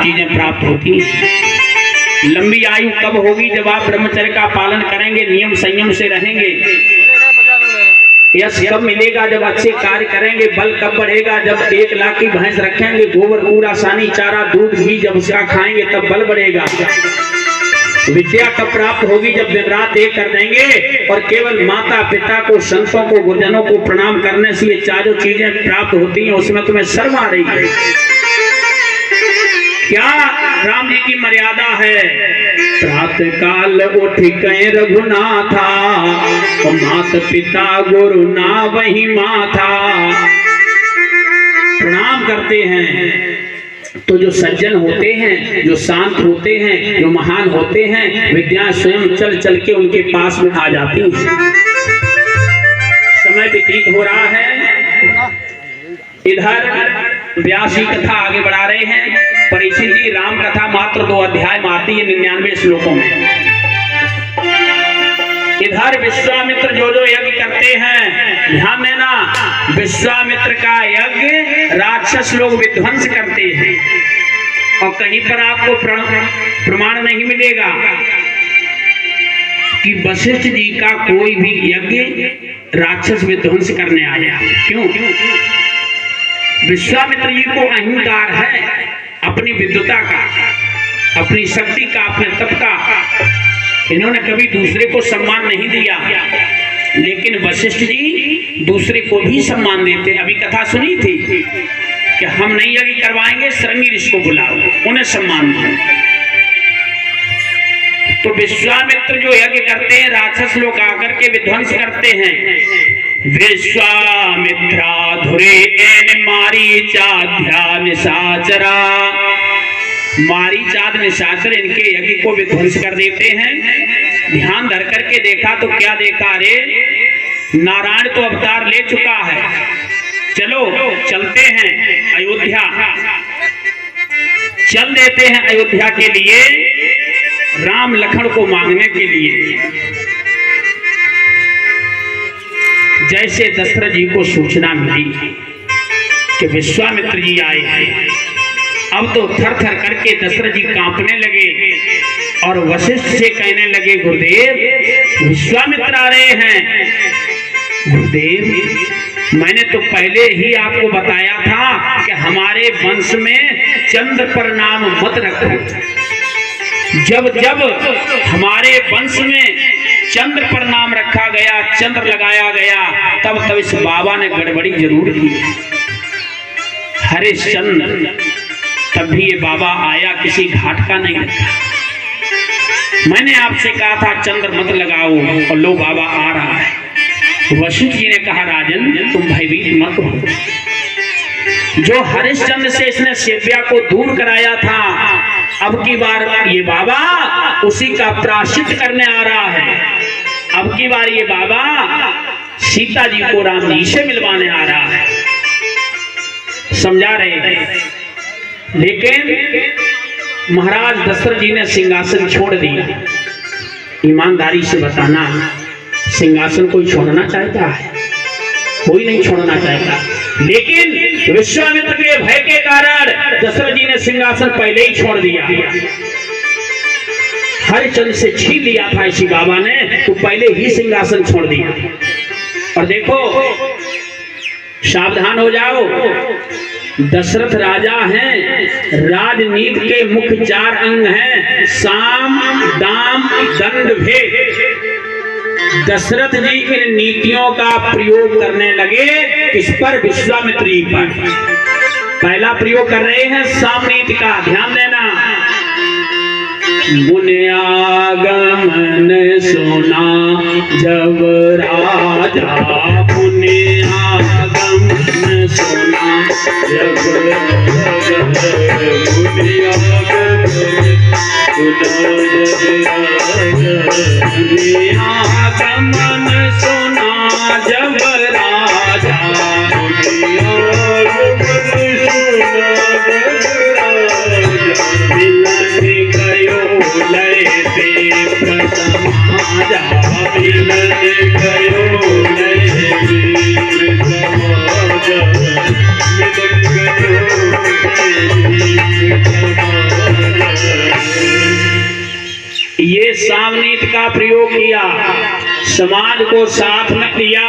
चीजें प्राप्त होती हैं। लंबी आयु कब होगी? जब आप ब्रह्मचर्य का पालन करेंगे, नियम संयम से रहेंगे। यश कब मिलेगा? जब अच्छे कार्य करेंगे। बल कब बढ़ेगा? जब 1 लाख की भैंस रखेंगे, गोबर कूड़ा सानी चारा दूध घी जब उसका खाएंगे तब बल बढ़ेगा। विद्या कब प्राप्त होगी? जब दिन रात एक कर देंगे और केवल माता पिता को, संतों को, गुरुजनों को प्रणाम करने से ये चारों चीजें प्राप्त होती हैं। उसमें तुम्हें शर्म आ रही है क्या? राम जी की मर्यादा है, प्रातः काल उठ गए रघुनाथा, माता पिता गुरु ना वही माथा। प्रणाम करते हैं तो जो सज्जन होते हैं, जो शांत होते हैं, जो महान होते हैं, विद्या स्वयं चल चल के उनके पास में आ जाती है। समय व्यतीत हो रहा है। इधर व्यास जी कथा आगे बढ़ा रहे हैं। परीक्षित जी राम कथा मात्र 2 अध्याय में आती है 99 श्लोकों में। इधर विश्वामित्र जो यज्ञ करते हैं, ध्यान देना, विश्वामित्र का यज्ञ राक्षस लोग विध्वंस करते हैं और कहीं पर आपको प्रमाण नहीं मिलेगा कि वशिष्ठ जी का कोई भी यज्ञ राक्षस विध्वंस करने आया। क्यों? विश्वामित्र जी को अहंकार है अपनी विद्वता का, अपनी शक्ति का, अपने तप का। इन्होंने कभी दूसरे को सम्मान नहीं दिया, लेकिन वशिष्ठ जी दूसरे को भी सम्मान देते। अभी कथा सुनी थी कि हम नहीं यज्ञ करवाएंगे, शृंगी ऋषि को बुलाओ, उन्हें सम्मान दो। तो विश्वामित्र जो यज्ञ करते हैं, राक्षस लोग आकर के विध्वंस करते हैं। विश्वामित्राधुरे एन मारीचाध्या निशाचरा, मारीचाद निशाचर इनके यज्ञ को विध्वंस कर देते हैं। ध्यान धर करके देखा तो क्या देखा? रे नारायण तो अवतार ले चुका है, चलो चलते हैं अयोध्या। चल देते हैं अयोध्या के लिए, राम लखन को मांगने के लिए। जैसे दशरथ जी को सूचना मिली कि विश्वामित्र जी आए हैं, अब तो थर थर करके दशरथ जी कांपने लगे और वशिष्ठ से कहने लगे, गुरुदेव विश्वामित्र आ रहे हैं। गुरुदेव मैंने तो पहले ही आपको बताया था कि हमारे वंश में चंद्र पर नाम मत रखो। जब जब हमारे वंश में चंद्र पर नाम रखा गया, चंद्र लगाया गया, तब तब इस बाबा ने गड़बड़ी जरूर की। हरिश्चंद्र, तब भी ये बाबा आया किसी घाट का नहीं रखा। मैंने आपसे कहा था चंद्र मत लगाओ, और लो बाबा आ रहा है। वशिष्ठ जी ने कहा, राजन तुम भयभीत मत हो। जो हरिश्चंद्र से इसने सेव्या को दूर कराया था, अब की बार ये बाबा उसी का प्रायश्चित करने आ रहा है। अब की बार ये बाबा सीता जी को राम जी से मिलवाने आ रहा है। समझा रहे हैं? लेकिन महाराज दशरथ जी ने सिंहासन छोड़ दिया। ईमानदारी से बताना, सिंहासन कोई छोड़ना चाहता है? कोई नहीं छोड़ना चाहता, लेकिन विश्वामित्र के भय के कारण दशरथ जी ने सिंहासन पहले ही छोड़ दिया। हरिश्चंद्र से छीन लिया था इसी बाबा ने, तो पहले ही सिंहासन छोड़ दिया। और देखो, सावधान हो जाओ, दशरथ राजा हैं। राजनीति के मुख्य 4 अंग हैं, साम दाम दंड भेद। दशरथ जी इन नीतियों का प्रयोग करने लगे किस पर? विश्वामित्र जी पर। पहला प्रयोग कर रहे हैं साम नीति का, ध्यान देना। मुनियागमन सुना जब राजा, मुनियागमन सुना जब मुनियागमन सुना जब राजा, मिलन गयो ये सामनीत का प्रयोग किया, समाज को साथ में लिया,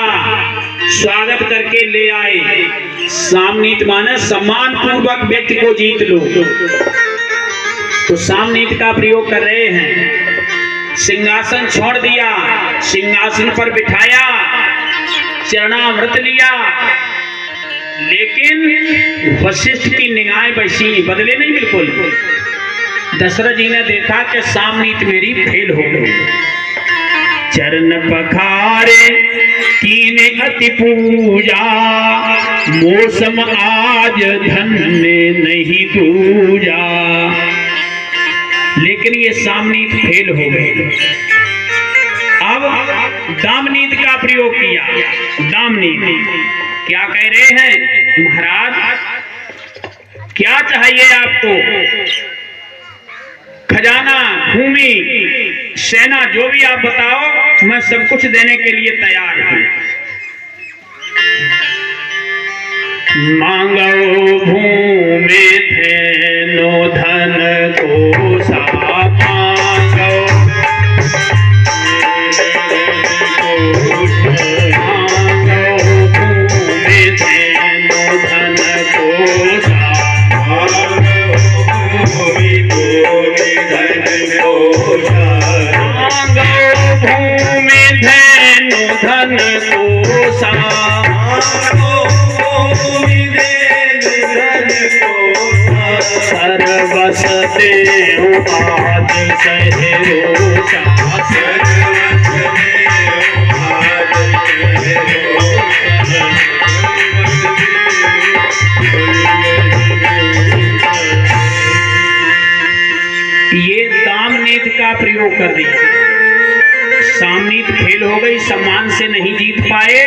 स्वागत करके ले आए। सामनीत माने सम्मान पूर्वक व्यक्ति को जीत लो, तो सामनीत का प्रयोग कर रहे हैं। सिंहासन छोड़ दिया, सिंहासन पर बिठाया, चरणामृत लिया, लेकिन वशिष्ठ की निगाहें वैसी बदले नहीं बिल्कुल। दशरथ जी ने देखा कि सामनीत मेरी फेल हो गई। चरण पखारे कीने अति पूजा, मौसम आज धन्य नहीं दूजा। लेकिन ये सामनीत फेल हो गए। अब दामनीत का प्रयोग किया। दामनीत क्या कह रहे हैं? महाराज क्या चाहिए आपको? खजाना, भूमि, सेना, जो भी आप बताओ, मैं सब कुछ देने के लिए तैयार हूं। मांगो भूमि धेनु धन कोसा, मांगो भूमि धेनु धन कोसा, भूमि धेनु धन कोसा, सर्वस देहु आज सहरोषा, ये दामनीत का प्रयोग कर दिया। सामनीत फेल हो गई, सम्मान से नहीं जीत पाए,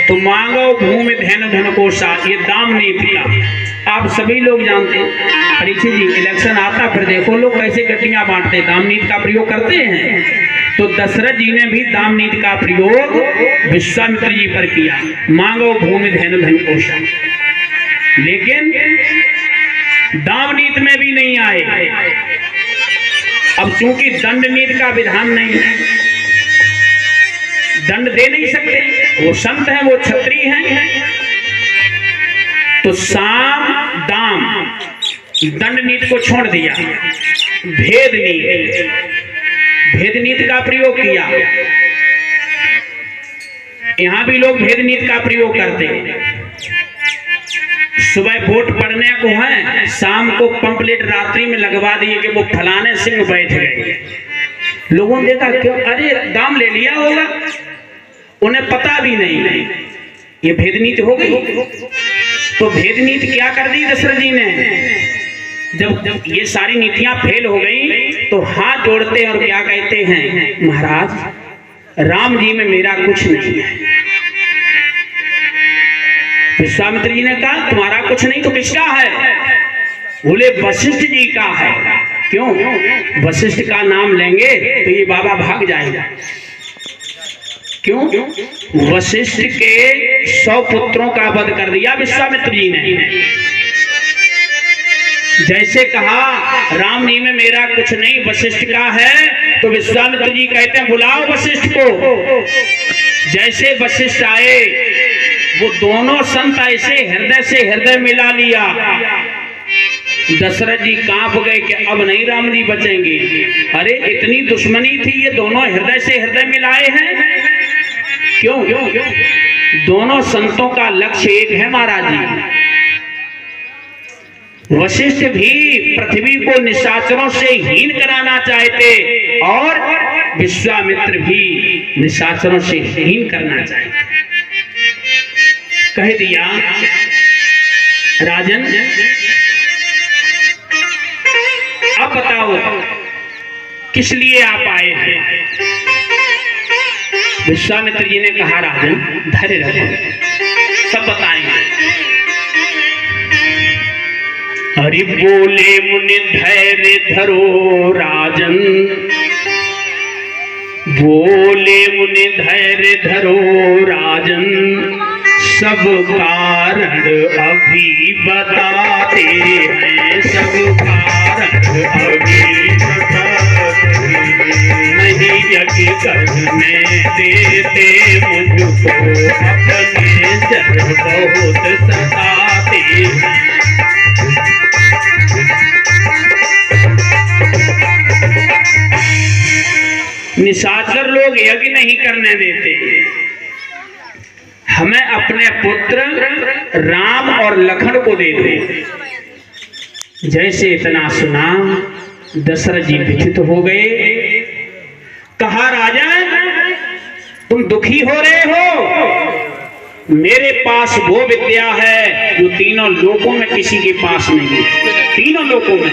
तो मांगो भूमि धेनु धन कोसा, ये दामनीत का। आप सभी लोग जानते हैं, परीक्षित जी इलेक्शन आता, फिर देखो लोग कैसे गड्डियां बांटते, दामनीत का प्रयोग करते हैं। तो दशरथ जी ने भी दामनीत का प्रयोग विश्वामित्र जी पर किया। मांगो भूमि धेनु धन कोसा, लेकिन दामनीत में भी नहीं आए। अब चूंकि दंड नीति का विधान नहीं है, दंड दे नहीं सकते, वो संत हैं, वो क्षत्रिय हैं, तो साम दाम दंड नीति को छोड़ दिया, भेद नीति, भेद नीति का प्रयोग किया। यहां भी लोग भेद नीति का प्रयोग करते हैं। सुबह वोट पड़ने को है, शाम को पंपलेट रात्रि में लगवा दिए कि वो फलाने सिंह बैठ गए। लोगों ने देखा क्यों, अरे दाम ले लिया होगा, उन्हें पता भी नहीं। ये भेद नीति हो गई। तो भेद नीति क्या कर दी दशरथ जी ने? जब ये सारी नीतियां फेल हो गई, तो हाथ जोड़ते हैं और क्या कहते हैं? महाराज राम जी में मेरा कुछ नहीं है। विश्वामित्र जी ने कहा तुम्हारा कुछ नहीं तो किसका है? बोले वशिष्ठ जी का है। क्यों? वशिष्ठ का नाम लेंगे तो ये बाबा भाग जाएगा। क्यों? वशिष्ठ के 100 पुत्रों का वध कर दिया विश्वामित्र जी ने। जैसे कहा राम जी में मेरा कुछ नहीं, वशिष्ठ का है, तो विश्वामित्र जी कहते हैं बुलाओ वशिष्ठ को। जैसे वशिष्ठ आए, वो दोनों संत ऐसे हृदय से हृदय मिला लिया। दशरथ जी कांप गए कि अब नहीं राम जी बचेंगे। अरे इतनी दुश्मनी थी, ये दोनों हृदय से हृदय मिलाए हैं। क्यों? दोनों संतों का लक्ष्य एक है महाराज जी। वशिष्ठ भी पृथ्वी को निशाचरों से हीन कराना चाहते और विश्वामित्र भी निशाचरों से हीन करना चाहते। कह दिया राजन अब बताओ किस लिए आप आए हैं? विश्वामित्र जी ने कहा राजन धैर्य रखो, सब बताएंगे। हरि बोले मुनि धैर्य धरो राजन, बोले मुनि धैर्य धरो राजन, सब कारण अभी बताते हैं, सब कारण अभी बताते हैं। अपने जर बहुत सताते हैं। निशाचर लोग यज्ञ नहीं करने देते। हमें अपने पुत्र राम और लखन को दे दो। जैसे इतना सुना दशरथ जी व्यथित हो गए। कहा राजन तुम दुखी हो रहे हो, मेरे पास वो विद्या है जो तीनों लोकों में किसी के पास नहीं है। तीनों लोकों में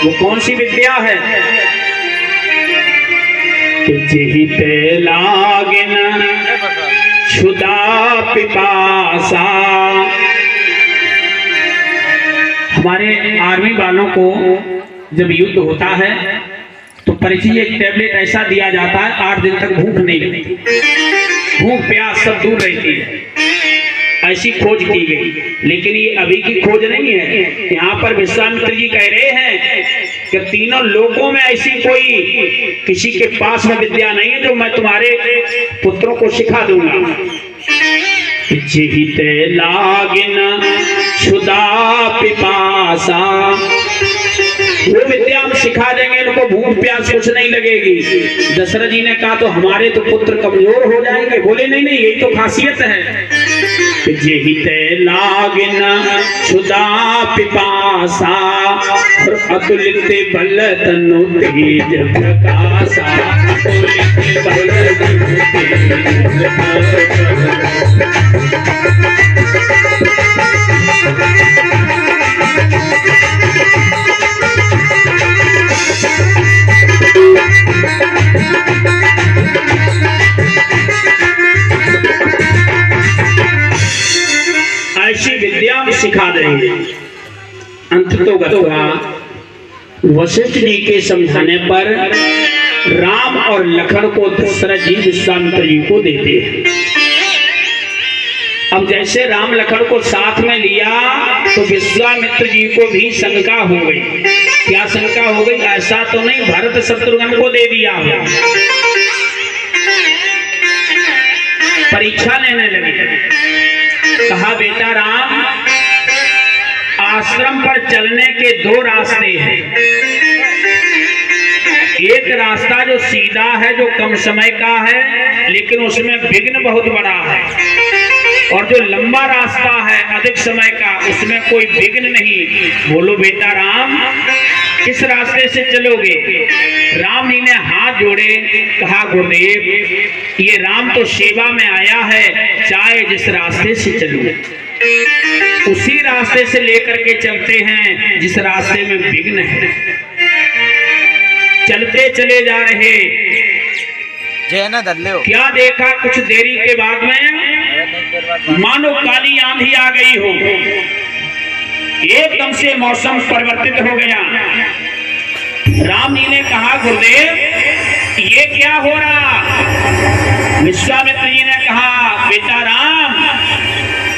वो कौन सी विद्या है? जेहिते लागिन क्षुधा पिपासा। हमारे आर्मी वालों को जब युद्ध होता है तो परिचय एक टैबलेट ऐसा दिया जाता है 8 दिन तक भूख नहीं लगती, भूख प्यास सब दूर रहती है। ऐसी खोज की गई, लेकिन ये अभी की खोज नहीं है। यहाँ पर विश्वामित्र जी कह रहे हैं कि तीनों लोकों में ऐसी कोई किसी के पास में विद्या नहीं है जो मैं तुम्हारे पुत्रों को सिखा दूंगा। जेहिते लागिन क्षुधा पिपासा, वो विद्या हम सिखा देंगे, इनको भूख प्यास कुछ नहीं लगेगी। दशरथ जी ने कहा तो हमारे तो पुत्र कमजोर हो जाएंगे। बोले नहीं नहीं, यही तो खासियत है। जेहिते लागिन क्षुधा पिपासा अतुलित बल तनु तेज प्रकाशा। अतुलित बल तनु तेज ऐसी विद्या हम सिखा देंगे। अंततोगत्वा वशिष्ठ जी के समझाने पर राम और लखन को दशरथ जी विश्वामित्र जी को देते हैं। अब जैसे राम लखन को साथ में लिया तो विश्वामित्र जी को भी शंका हो गई। क्या शंका हो गई? ऐसा तो नहीं भरत शत्रुघ्न को दे दिया हो। परीक्षा लेने लगे। कहा बेटा राम, आश्रम पर चलने के 2 रास्ते हैं। एक रास्ता जो सीधा है, जो कम समय का है, लेकिन उसमें विघ्न बहुत बड़ा है, और जो लंबा रास्ता है अधिक समय का, उसमें कोई विघ्न नहीं। बोलो बेटा राम, किस रास्ते से चलोगे? राम जी ने हाथ जोड़े, कहा गुरुदेव ये राम तो सेवा में आया है, चाहे जिस रास्ते से चलूं उसी रास्ते से लेकर के चलते हैं जिस रास्ते में विघ्न है। चलते चले जा रहे, क्या देखा कुछ देरी के बाद में मानो काली आंधी आ गई हो, एकदम से मौसम परिवर्तित हो गया। राम जी ने कहा गुरुदेव ये क्या हो रहा? विश्वामित्र जी ने कहा बेटा राम,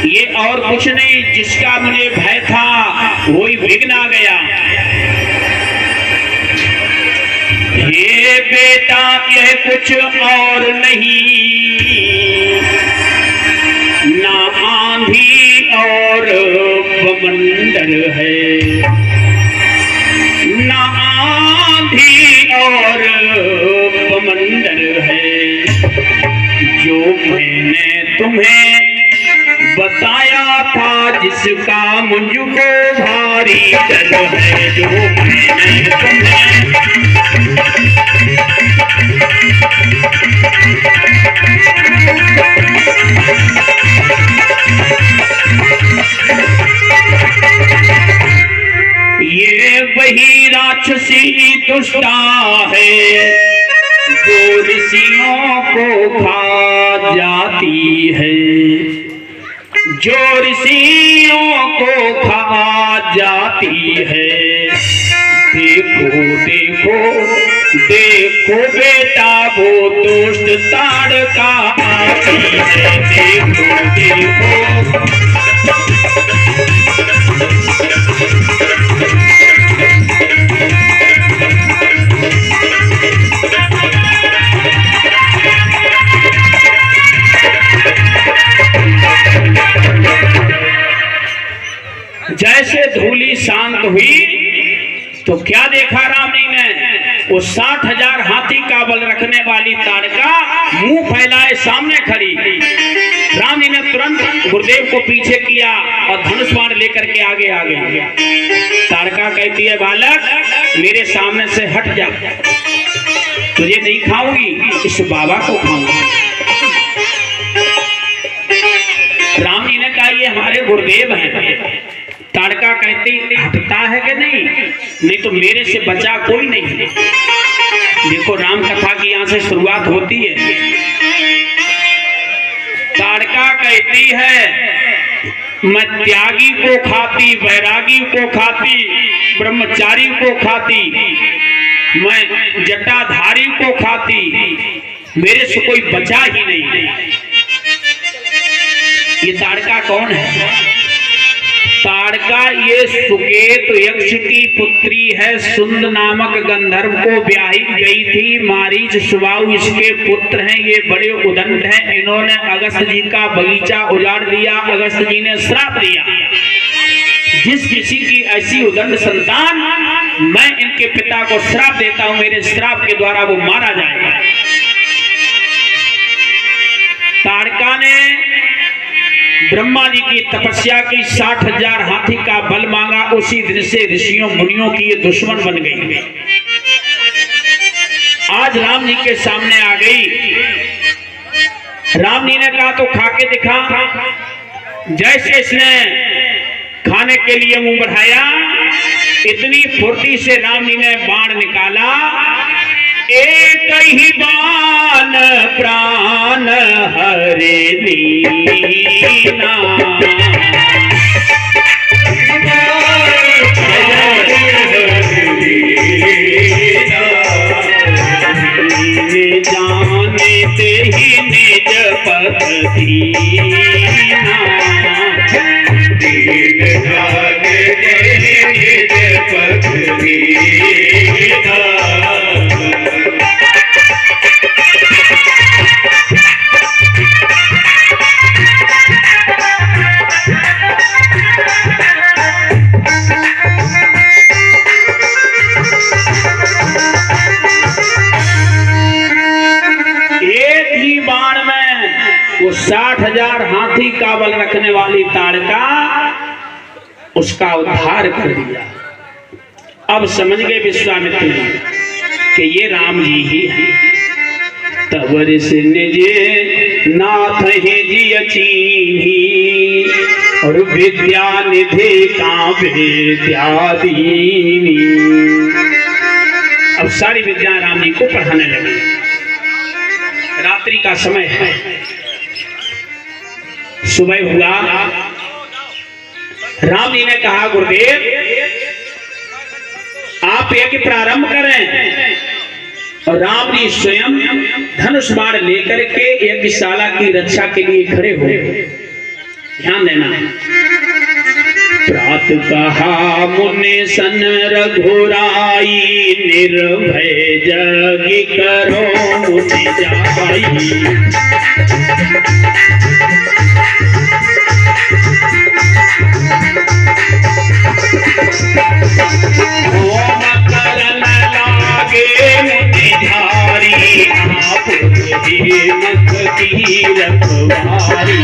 ये और कुछ नहीं, जिसका मुझे भय था वही विघ्न आ गया। ये बेटा यह कुछ और नहीं, ना आंधी और बमंडर है, ना आंधी और बमंडर है, जो मैंने तुम्हें बताया था जिसका मुझको भारी डर है, जो मैंने तुम्हें ये वही राक्षसी दुष्टा है जो ऋषियों को खा जाती है, जो ऋषियों को खा जाती है। देखो देखो देखो बेटा वो दुष्ट ताड़का आती है, देखो देखो। तो क्या देखा राम जी ने? वो 60,000 हाथी का बल रखने वाली ताड़का मुंह फैलाए सामने खड़ी। राम जी ने तुरंत गुरुदेव को पीछे किया और धनुष बाण लेकर के आगे आ गया। ताड़का कहती है, बालक मेरे सामने से हट जा, तुझे नहीं खाऊंगी, इस बाबा को खाऊंगी। राम जी ने कहा, ये हमारे गुरुदेव हैं। ताड़का कहती, हटता है कि नहीं? नहीं तो मेरे से बचा कोई नहीं। देखो राम कथा की यहां से शुरुआत होती है। ताड़का कहती है, मैं त्यागी को खाती, वैरागी को खाती, ब्रह्मचारी को खाती, मैं जटाधारी को खाती, मेरे से कोई बचा ही नहीं। ये ताड़का कौन है? ताड़का ये सुकेत यक्ष की पुत्री है। सुंद नामक गंधर्व को ब्याही गई थी। मारीच सुबाहु इसके पुत्र हैं। ये बड़े उदंड हैं। इन्होंने अगस्त जी का बगीचा उजाड़ दिया। अगस्त जी ने श्राप दिया, जिस किसी की ऐसी उदंड संतान, मैं इनके पिता को श्राप देता हूं, मेरे श्राप के द्वारा वो मारा जाएगा। ताड़का ने ब्रह्मा जी की तपस्या की, 60,000 हाथी का बल मांगा। उसी दिन से ऋषियों मुनियों की ये दुश्मन बन गई। आज राम जी के सामने आ गई। राम जी ने कहा, तो खा के दिखा। जैसे इसने खाने के लिए मुंह बढ़ाया, इतनी फुर्ती से राम जी ने बाण निकाला। एक ही बाण प्राण हरे दीना। जाने ते ही निज पथ दीना। दीन जाने ते ही निज पथ दीना। वो 60,000 हाथी का बल रखने वाली ताड़का उसका उद्धार कर दिया। अब समझ गए विश्वामित्र कि ये राम जी ही है। तब ऋषि निजे नाथ है जी अचीनी, और विद्या निधि का विद्या दीनी। अब सारी विद्या राम जी को पढ़ाने लगे। रात्रि का समय है, सुबह हुआ। राम जी ने कहा, गुरुदेव आप यज्ञ प्रारंभ करें। और राम जी स्वयं धनुष बाण लेकर के यज्ञशाला की रक्षा के लिए खड़े हुए। ध्यान देना। प्रात कहा मुनि सन रघुराई, निर्भय जग करो मुनि जाई। होम करन लागे मुनिधारी, आप ही मत की रखवारी।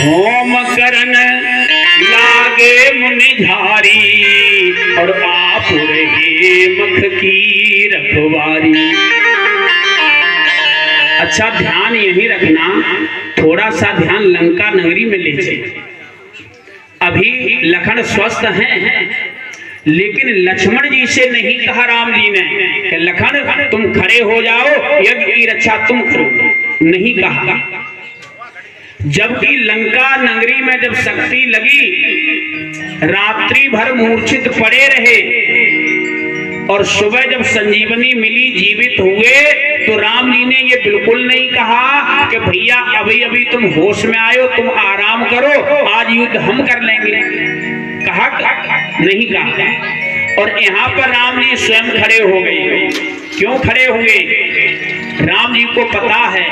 होम करन लागे मुनिधारी, और आप रहे मख की रखवारी। अच्छा ध्यान यही रखना, थोड़ा सा ध्यान लंका नगरी में ले चले। अभी लखन स्वस्थ हैं, लेकिन लक्ष्मण जी से नहीं कहा राम जी ने कि लखन तुम खड़े हो जाओ, यज्ञ की रक्षा तुम करो, नहीं कहा। जबकि लंका नगरी में जब शक्ति लगी, रात्रि भर मूर्छित पड़े रहे, और सुबह जब संजीवनी मिली, जीवित हुए, तो राम जी ने ये बिल्कुल नहीं कहा कि भैया अभी अभी तुम होश में आयो, तुम आराम करो, आज युद्ध हम कर लेंगे। कहा नहीं कहा। और यहाँ पर राम जी स्वयं खड़े हो गए। क्यों खड़े हुए? राम जी को पता है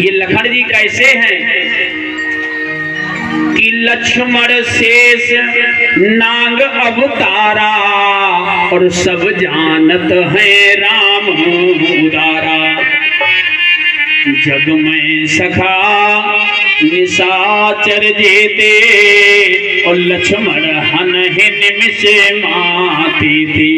ये लखन जी कैसे हैं कि लक्ष्मण शेष नाग अवतारा और सब जानत है राम उदारा। जग में सखा निशाचर जेते और लक्ष्मण हन निमिष माती थी।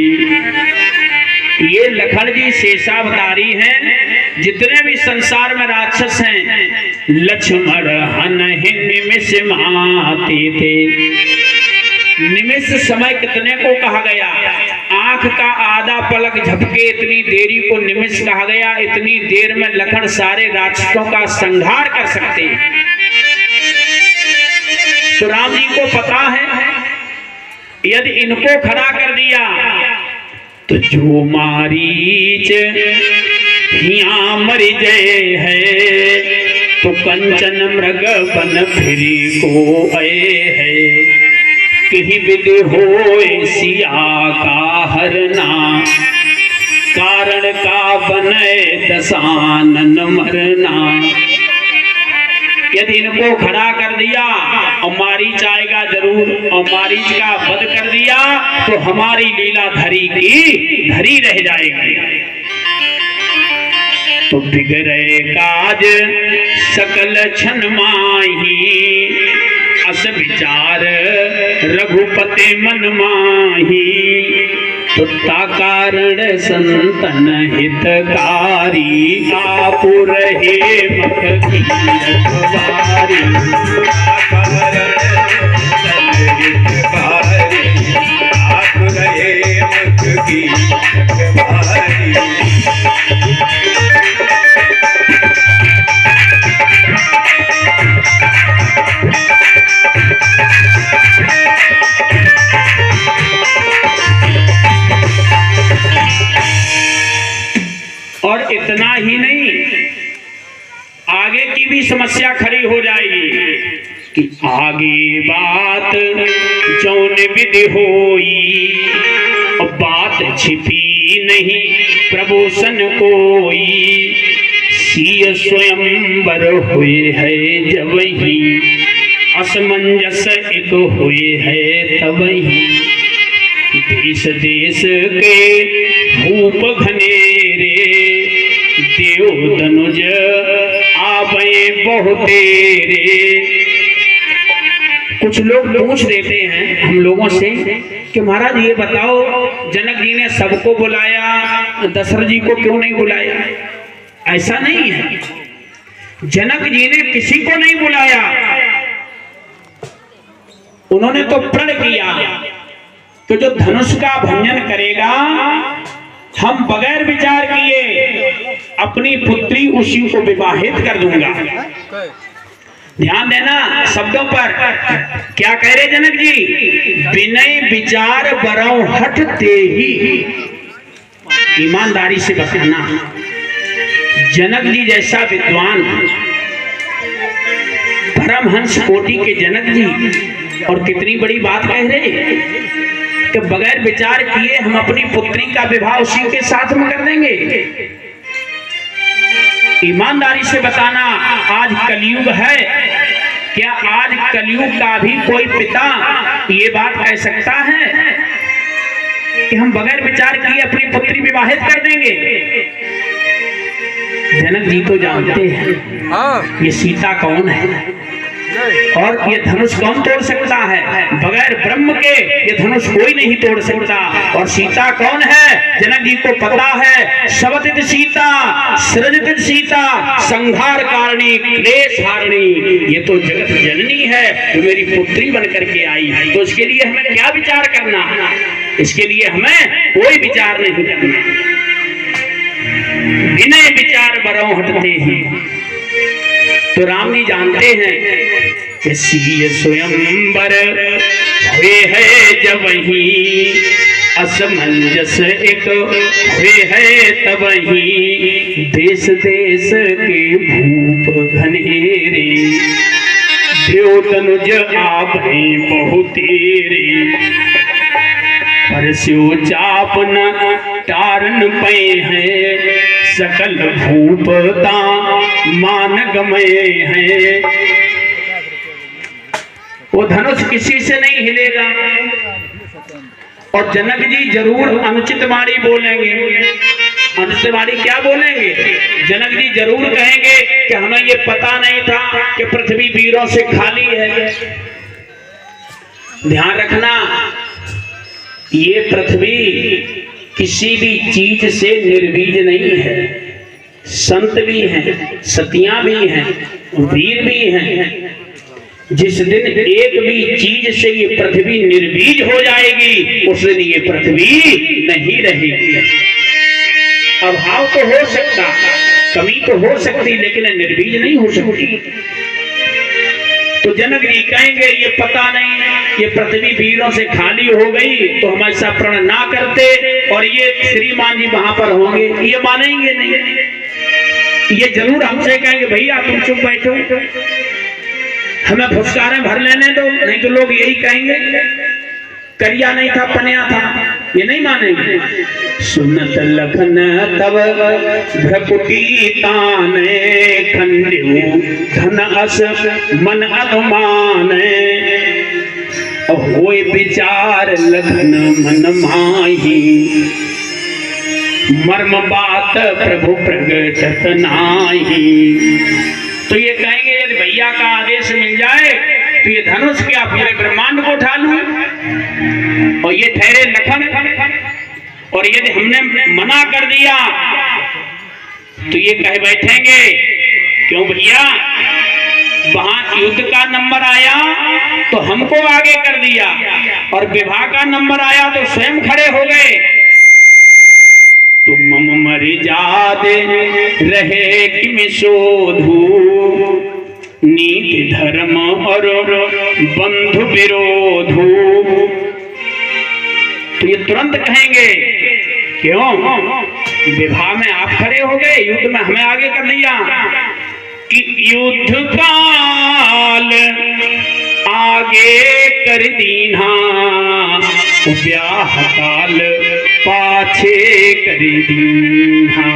ये लखन जी शेषावतारी हैं। जितने भी संसार में राक्षस हैं लक्ष्मण हन निमिष माती थे। निमिष समय कितने को कहा गया? आंख का आधा पलक झपके इतनी देरी को निमिष कहा गया। इतनी देर में लखन सारे राक्षसों का संहार कर सकते हैं। तो राम जी को पता है यदि इनको खड़ा कर दिया तो जो मारीच हिया मर जय है तो कंचन मृग बन फिरी को आए है। कहीं विधि होए सिया का हरना कारण का बने दशानन मरना। यदि इनको खड़ा कर दिया और मारीच आएगा जरूर, और मारीच का वध कर दिया तो हमारी लीला धरी की धरी रह जाएगी। तो बिगड़े काज सकल छन माही अस विचार रघुपति मन माही। तो कारण संतन हितकारी आप रहे मख की रखवारी। आप रहे मख की रखवारी। और इतना ही नहीं, आगे की भी समस्या खड़ी हो जाएगी कि आगे बात जौन विधि होई बात छिपी नहीं प्रभु सन कोई। सिय स्वयंवर हुए है जब ही असमंजस एक हुए है तब ही। देश देश के भूप घनेरे देव धनुज आवे बहुतेरे। कुछ लोग पूछ देते हैं हम लोगों से कि महाराज ये बताओ जनक जी ने सबको बुलाया, दशरथ जी को क्यों नहीं बुलाया? ऐसा नहीं है, जनक जी ने किसी को नहीं बुलाया। उन्होंने तो प्रण किया कि जो धनुष का भंजन करेगा हम बगैर विचार किए अपनी पुत्री उसी को विवाहित कर दूंगा। ध्यान देना शब्दों पर, क्या कह रहे जनक जी? विनय विचार बरौ हट दे ही। ईमानदारी से बताना, जनक जी जैसा विद्वान परमहंस कोटि के जनक जी और कितनी बड़ी बात कह रहे कि बगैर विचार किए हम अपनी पुत्री का विवाह उसी के साथ में कर देंगे। ईमानदारी से बताना, आज कलयुग है, क्या आज कलयुग का भी कोई पिता ये बात कह सकता है कि हम बगैर विचार किए अपनी पुत्री विवाहित कर देंगे? जनक जी तो जानते हैं ये सीता कौन है और ये धनुष कौन तोड़ सकता है। बगैर ब्रह्म के ये धनुष कोई नहीं तोड़ सकता। और सीता कौन है? जनक जी को पता है, शवदित सीता सृजित सीता संहार कारिणी क्लेश हारिणी। ये तो जगत जननी है जो मेरी पुत्री बन करके आई, तो इसके लिए हमें क्या विचार करना? इसके लिए हमें कोई विचार नहीं करना। विनय विचार बरौ हटते हैं। तो राम जी जानते हैं कि सिय स्वयंवर हुए है जब ही असमंजस एक हुए है तब ही। देश देश के भूप घनेरे देव तनुज आप हैं बहुतेरे। पर स्यो चाप न टारन पे हैं, सकल भूपता मान गमय हैं। वो धनुष किसी से नहीं हिलेगा। और जनक जी जरूर अनुचित वाणी बोलेंगे। अनुचित वाणी क्या बोलेंगे? जनक जी जरूर कहेंगे कि हमें ये पता नहीं था कि पृथ्वी वीरों से खाली है। ध्यान रखना, ये पृथ्वी किसी भी चीज से निर्वीज नहीं है। संत भी हैं, सतियां भी हैं, वीर भी हैं। जिस दिन एक भी चीज से ये पृथ्वी निर्वीज हो जाएगी, उस दिन ये पृथ्वी नहीं रहेगी। अभाव तो हो सकता, कमी तो हो सकती, लेकिन निर्वीज नहीं हो सकती। तो जनक जी कहेंगे ये पता नहीं, ये पृथ्वी वीरों से खाली हो गई तो हम ऐसा प्रण ना करते, और ये श्रीमान जी वहां पर होंगे, ये मानेंगे नहीं। ये जरूर हमसे कहेंगे भैया तुम चुप बैठो, हमें फुसकारें भर लेने दो, नहीं तो लोग यही कहेंगे करिया नहीं था पनिया था, ये नहीं मानेंगे। सुनत लखन तब भ्रकुटी ताने, खंड्यू धन अस मन अनुमान, होए विचार लखन मन माही, मर्म बात प्रभु प्रगटत नाही। तो ये कहेंगे यदि भैया का आदेश मिल जाए तो ये धनुष क्या पूरे ब्रह्मांड को उठा लूं, और ये ठहरे लखन, और यदि हमने मना कर दिया तो ये कह बैठेंगे क्यों भैया, वहां युद्ध का नंबर आया तो हमको आगे कर दिया, और विवाह का नंबर आया तो स्वयं खड़े हो गए। तुम मरि जादे रहे किम शोधू, नीति धर्म और बंधु विरोधू। तो ये तुरंत कहेंगे क्यों, विवाह में आप खड़े हो गए, युद्ध में हमें आगे कर दिया। कि युद्ध काल आगे कर दीना, ब्याह काल पाछे कर दीना।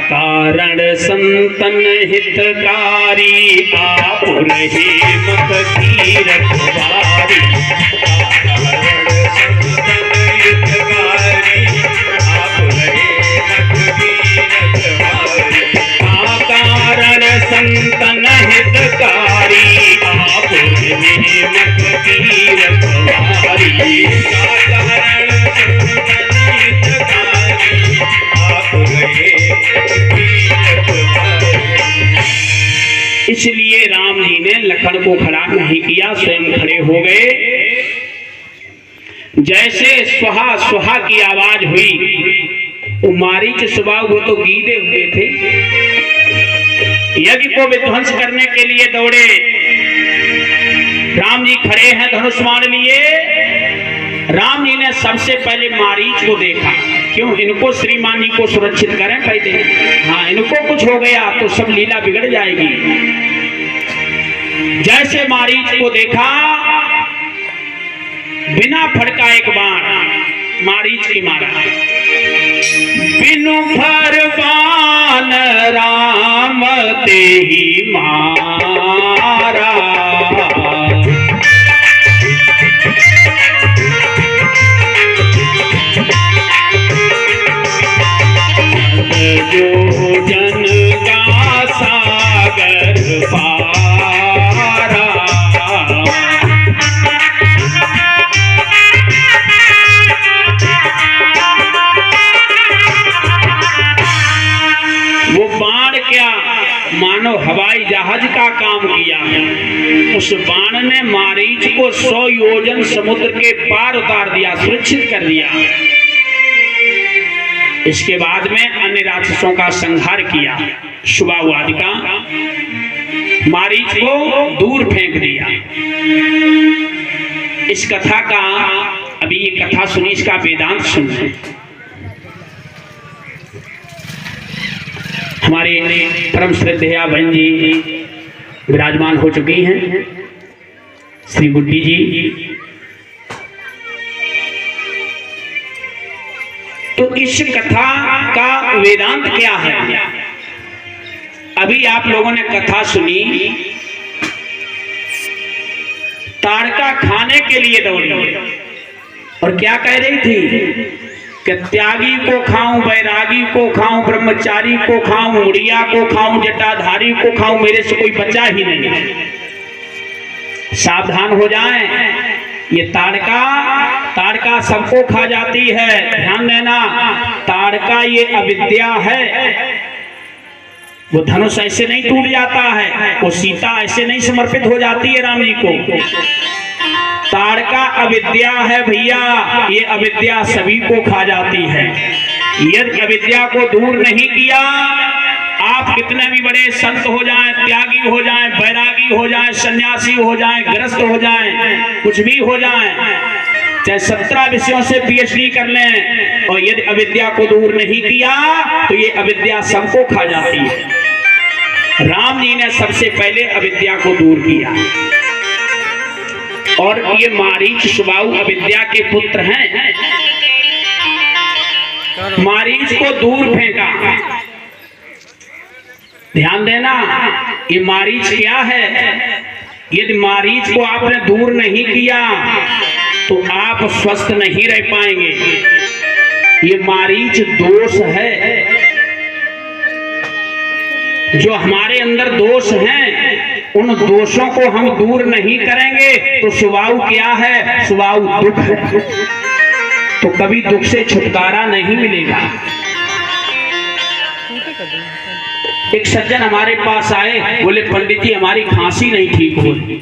कारण संतन हितकारी, आप रहे मत की रखवारी। कारण संतन हितकारी, आप रहे मत की रखवारी। इसलिए राम जी ने लखन को खड़ा नहीं किया, स्वयं खड़े हो गए। जैसे सुहा सुहा की आवाज हुई, वो मारीच सुबह वो तो गीदे हुए थे, यज्ञ को विध्वंस करने के लिए दौड़े। राम जी खड़े हैं धनुष्मान लिए। राम जी ने सबसे पहले मारीच को देखा, क्यों इनको श्रीमान जी को सुरक्षित करें पहले, हाँ इनको कुछ हो गया तो सब लीला बिगड़ जाएगी। जैसे मारीच को देखा, बिना फड़का एक बाण मारीच की मारा। बिनु फरमान राम ते ही मारा। जो जन का सागर पारा, वो बाण क्या मानो हवाई जहाज का काम किया। उस बाण ने मारीच को 100 योजन समुद्र के पार उतार दिया, सुरक्षित कर दिया। इसके बाद में अन्य राक्षसों का संहार किया, शुभावादि का, मारीच को दूर फेंक दिया। इस कथा का अभी ये कथा सुनी, इसका वेदांत सुनिए। हमारे परम श्रद्धेया बहन जी विराजमान हो चुकी हैं, श्री गुड्डी जी। तो इस कथा का वेदांत क्या है? अभी आप लोगों ने कथा सुनी, ताड़का खाने के लिए दौड़ी और क्या कह रही थी कि त्यागी को खाऊं, बैरागी को खाऊं, ब्रह्मचारी को खाऊं, मुड़िया को खाऊं, जटाधारी को खाऊं, मेरे से कोई बचा ही नहीं। सावधान हो जाएं, ये ताड़का सबको खा जाती है। ध्यान देना, ताड़का ये अविद्या है। वो धनुष ऐसे नहीं टूट जाता है, वो सीता ऐसे नहीं समर्पित हो जाती है राम जी को। ताड़का अविद्या है भैया, ये अविद्या सभी को खा जाती है। यदि अविद्या को दूर नहीं किया, आप कितने भी बड़े संत हो जाएं, त्यागी हो जाएं, बैरागी हो जाएं, सन्यासी हो जाएं, ग्रस्त हो जाएं, कुछ भी हो जाएं, चाहे 17 विषयों से PhD कर लें, और यदि अविद्या को दूर नहीं किया तो ये अविद्या सबको खा जाती है। राम जी ने सबसे पहले अविद्या को दूर किया, और ये मारीच सुबाहु अविद्या के पुत्र हैं। मारीच को दूर फेंका। ध्यान देना, ये मारीच क्या है? यदि मारीच को आपने दूर नहीं किया तो आप स्वस्थ नहीं रह पाएंगे। ये मारीच दोष है। जो हमारे अंदर दोष हैं, उन दोषों को हम दूर नहीं करेंगे तो सुबाहु क्या है? सुबाहु दुख है। तो कभी दुख से छुटकारा नहीं मिलेगा। एक सज्जन हमारे पास आए, बोले पंडित जी हमारी खांसी नहीं ठीक हो रही।